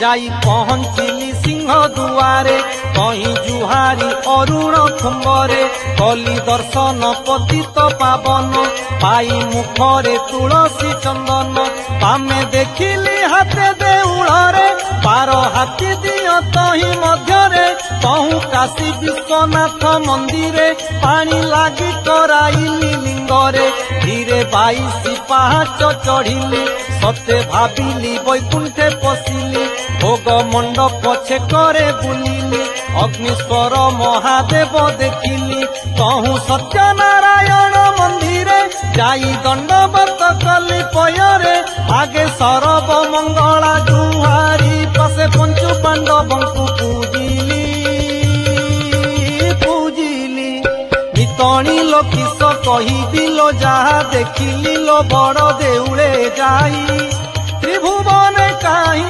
जाई पहुंचिली सिंह दुआरे कहीं जुहारी अरुण कुंभरे कली दर्शन पतित पावन पाई मुखरे तुलसी चंदन पामे देखिली हाथे देउଳରେ पार हाथी दियो तही मध्यरे कहूँ काशी विश्वनाथ मंदिरे पानी लागी कराइली लिंगरे धीरे 22 पाहाच चढ़िली सत्य भाविली वैकुंठे पशिली भोग मंडप छेकरे बुलिली अग्निश्वर महादेव देखिली कहूँ सत्यनारायण मंदिरे जाई दंडवत कली पयरे आगे सरब मंगला जुहारी पसे पंचु पांडवंकु पूजिली नितणी लो किस कहिबिलो जहा देखिली लो बड़ देउळे जाई त्रिभुवन